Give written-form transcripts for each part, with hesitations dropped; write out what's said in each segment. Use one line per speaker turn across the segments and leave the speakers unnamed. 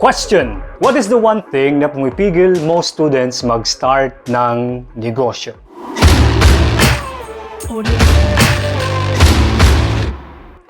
Question! What is the one thing na pumipigil most students mag-start ng negosyo?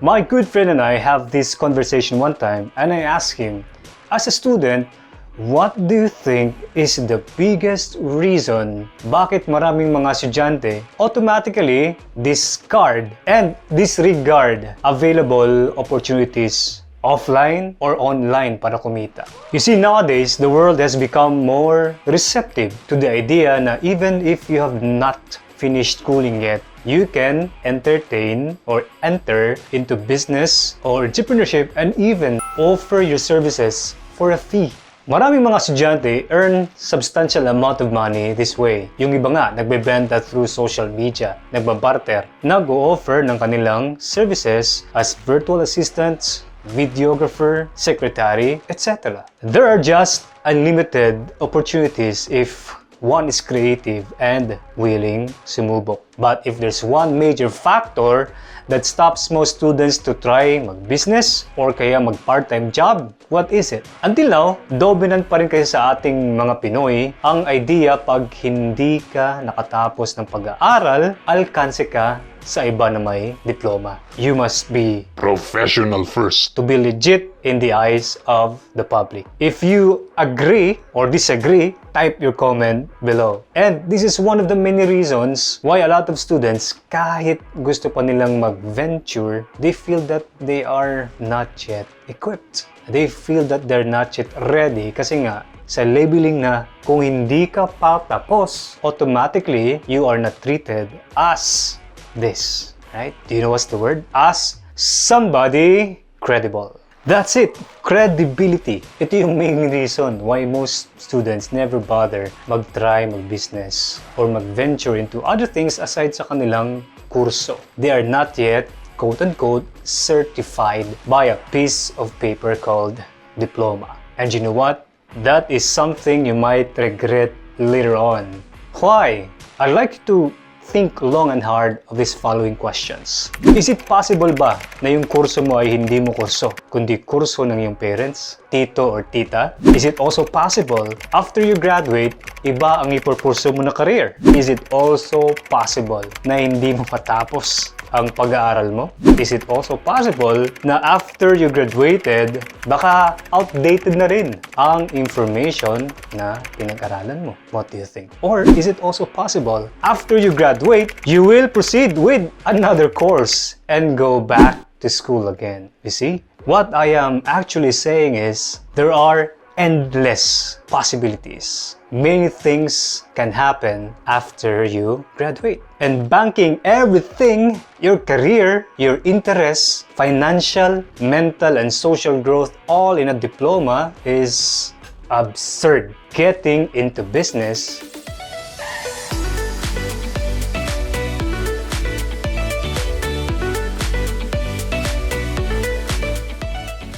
My good friend and I have this conversation one time and I asked him, as a student, what do you think is the biggest reason bakit maraming mga estudyante automatically discard and disregard available opportunities offline or online para kumita? You see, nowadays, the world has become more receptive to the idea na even if you have not finished schooling yet, you can entertain or enter into business or entrepreneurship and even offer your services for a fee. Maraming mga estudyante earn substantial amount of money this way. Yung iba nga, nagbebenta through social media, nagbabarter, nag-o-offer ng kanilang services as virtual assistants, videographer, secretary, etc. There are just unlimited opportunities if one is creative and willing sumubok. But if there's one major factor that stops most students to try mag-business or kaya mag-part-time job, what is it? Until now, dominant pa rin kasi sa ating mga Pinoy ang idea pag hindi ka nakatapos ng pag-aaral, alkanse ka sa iba na may diploma. You must be
professional first
to be legit in the eyes of the public. If you agree or disagree, type your comment below. And this is one of the many reasons why a lot of students, kahit gusto pa nilang mag-venture, they feel that they are not yet equipped. They feel that they're not yet ready kasi nga sa labeling na kung hindi ka pa tapos, automatically you are not treated as this, right? Do you know what's the word? As somebody credible. That's it, credibility. Ito yung main reason why most students never bother mag-try mag-business or mag-venture into other things aside sa kanilang kurso. They are not yet, quote-unquote, certified by a piece of paper called diploma. And you know what? That is something you might regret later on. Why? I'd like to think long and hard of these following questions. Is it possible ba na yung kurso mo ay hindi mo kurso, kundi kurso ng iyong parents, tito or tita? Is it also possible after you graduate, iba ang ipurpurso mo na career? Is it also possible na hindi mo matapos ang pag-aaral mo? Is it also possible na after you graduated, baka outdated na rin ang information na pinag-aralan mo? What do you think? Or is it also possible after you graduate, you will proceed with another course and go back to school again? You see? What I am actually saying is there are endless possibilities. Many things can happen after you graduate. And banking everything, your career, your interests, financial, mental, and social growth all in a diploma is absurd. Getting into business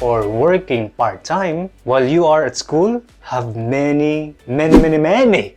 or working part-time while you are at school have many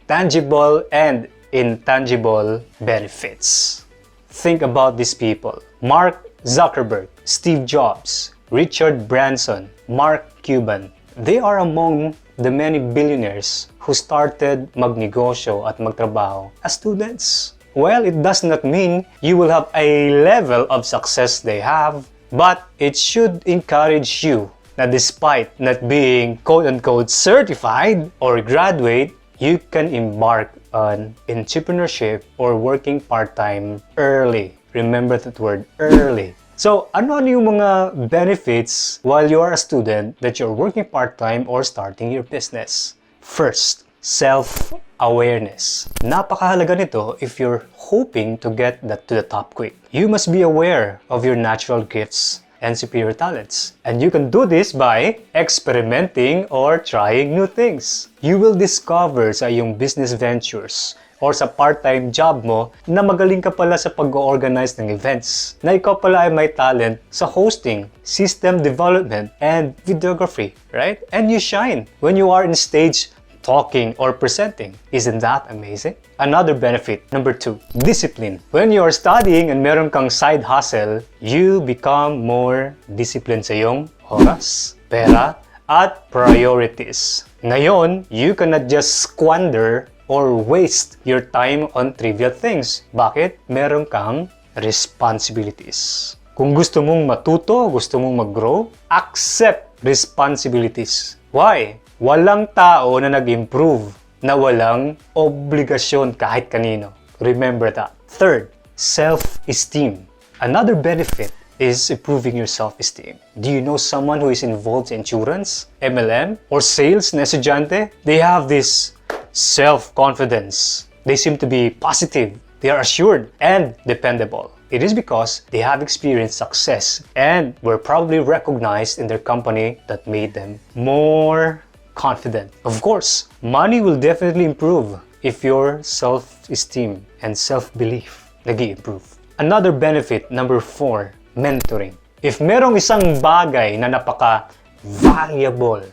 tangible and intangible benefits. Think about these people: Mark Zuckerberg, Steve Jobs, Richard Branson, Mark Cuban. They are among the many billionaires who started magnegosyo at magtrabaho as students. Well, it does not mean you will have a level of success they have, but it should encourage you na despite not being quote-unquote certified or graduate, you can embark on entrepreneurship or working part-time early. Remember that word, early. So, ano yung mga benefits while you are a student that you're working part-time or starting your business? First, self-awareness. Napakahalaga nito if you're hoping to get that to the top quick. You must be aware of your natural gifts and superior talents. And you can do this by experimenting or trying new things. You will discover sa iyong business ventures or sa part-time job mo na magaling ka pala sa pag-organize ng events, na ikaw pala ay may talent sa hosting, system development, and videography, right? And you shine when you are in stage talking or presenting. Isn't that amazing? Another benefit, number 2, discipline. When you are studying and meron kang side hustle, you become more disciplined sa iyong oras, pera, at priorities. Ngayon, you cannot just squander or waste your time on trivial things. Bakit? Meron kang responsibilities. Kung gusto mong matuto, gusto mong mag-grow, accept responsibilities. Why? Walang tao na nag-improve na walang obligasyon kahit kanino. Remember that. Third, self-esteem. Another benefit is improving your self-esteem. Do you know someone who is involved in insurance, MLM, or sales na estudyante? They have this self-confidence. They seem to be positive. They are assured and dependable. It is because they have experienced success and were probably recognized in their company that made them more confident. Of course, money will definitely improve if your self-esteem and self-belief nag-i-improve. Another benefit, number 4, mentoring. If merong isang bagay na napaka-valuable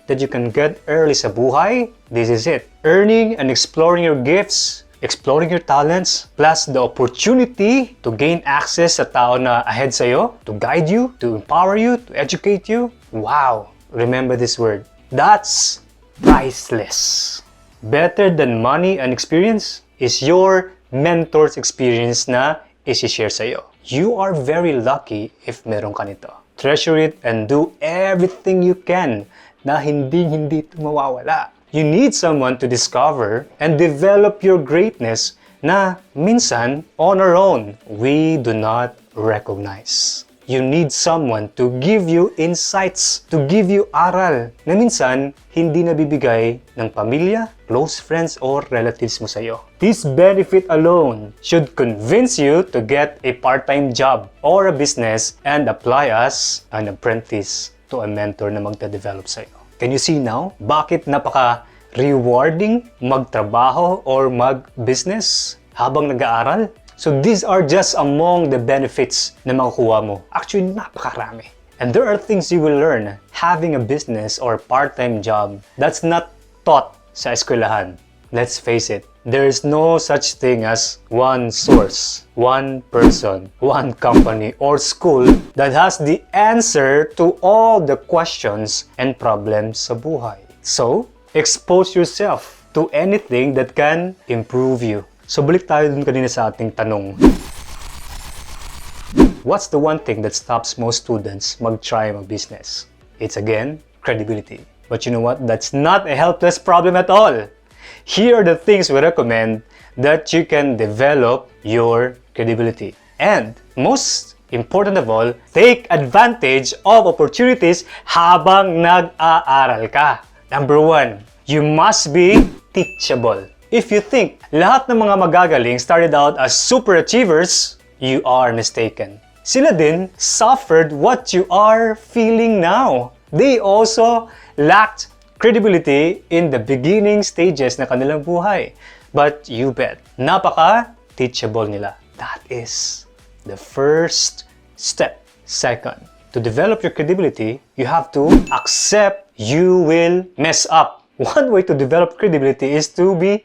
that you can get early sa buhay, this is it. Earning and exploring your gifts, exploring your talents, plus the opportunity to gain access sa tao na ahead sa'yo, to guide you, to empower you, to educate you. Wow! Remember this word. That's priceless. Better than money and experience is your mentor's experience na isi-share sa'yo. You are very lucky if meron ka nito. Treasure it and do everything you can na hindi ito mawawala. You need someone to discover and develop your greatness na minsan, on our own, we do not recognize. You need someone to give you insights, to give you aral na minsan hindi nabibigay ng pamilya, close friends, or relatives mo sa'yo. This benefit alone should convince you to get a part-time job or a business and apply as an apprentice to a mentor na magta-develop sa'yo. Can you see now bakit napaka-rewarding magtrabaho or mag-business habang nag-aaral? So these are just among the benefits na makukuha mo. Actually, napakarami. And there are things you will learn having a business or part-time job that's not taught sa eskwelahan. Let's face it, there is no such thing as one source, one person, one company, or school that has the answer to all the questions and problems sa buhay. So, expose yourself to anything that can improve you. So, balik tayo dun kanina sa ating tanong. What's the one thing that stops most students mag-try mag-business? It's again, credibility. But you know what? That's not a helpless problem at all. Here are the things we recommend that you can develop your credibility. And most important of all, take advantage of opportunities habang nag-aaral ka. Number 1, you must be teachable. If you think lahat ng mga magagaling started out as super achievers, you are mistaken. Sila din suffered what you are feeling now. They also lacked credibility in the beginning stages na kanilang buhay. But you bet, napaka-teachable nila. That is the first step. Second, to develop your credibility, you have to accept you will mess up. One way to develop credibility is to be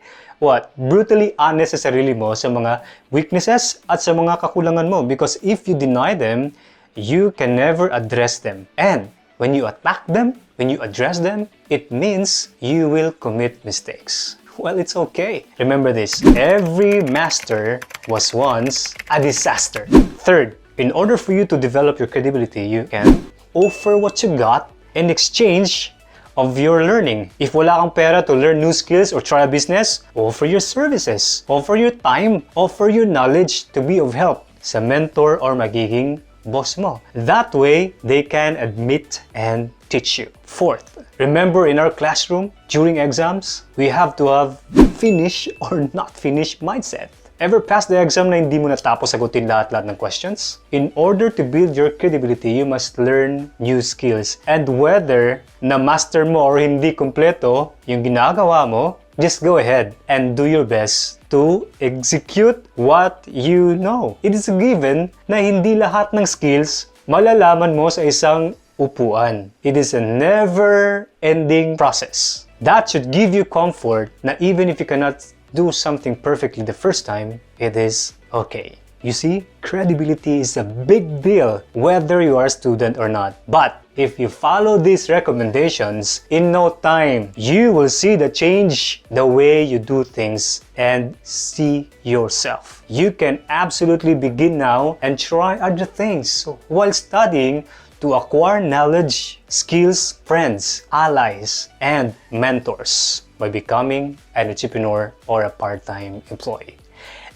brutally honest sa sarili mo sa mga weaknesses at sa mga kakulangan mo. Because if you deny them, you can never address them. And when you attack them, when you address them, it means you will commit mistakes. Well, it's okay. Remember this, every master was once a disaster. Third, in order for you to develop your credibility, you can offer what you got in exchange of your learning. If wala kang pera to learn new skills or try a business, offer your services, offer your time, offer your knowledge to be of help sa mentor or magiging boss mo. That way, they can admit and teach you. Fourth, remember in our classroom, during exams, we have to have finish or not finish mindset. Ever pass the exam na hindi mo natapos sagutin lahat-lahat ng questions? In order to build your credibility, you must learn new skills. And whether na-master mo or hindi kumpleto yung ginagawa mo, just go ahead and do your best to execute what you know. It is a given na hindi lahat ng skills malalaman mo sa isang upuan. It is a never-ending process. That should give you comfort na even if you cannot do something perfectly the first time, it is okay. You see, credibility is a big deal whether you are a student or not. But If you follow these recommendations, in no time, you will see the change the way you do things and see yourself. You can absolutely begin now and try other things while studying to acquire knowledge, skills, friends, allies, and mentors by becoming an entrepreneur or a part-time employee.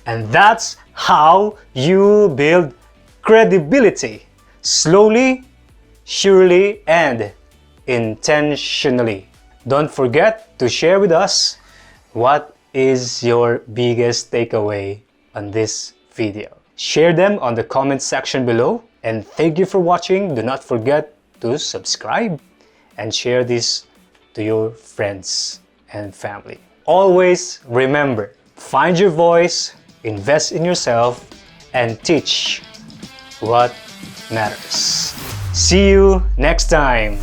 And that's how you build credibility. Slowly, surely, and intentionally. Don't forget to share with us what is your biggest takeaway on this video. Share them on the comment section below. And thank you for watching. Do not forget to subscribe and share this to your friends and family. Always remember, find your voice, invest in yourself, and teach what matters. See you next time.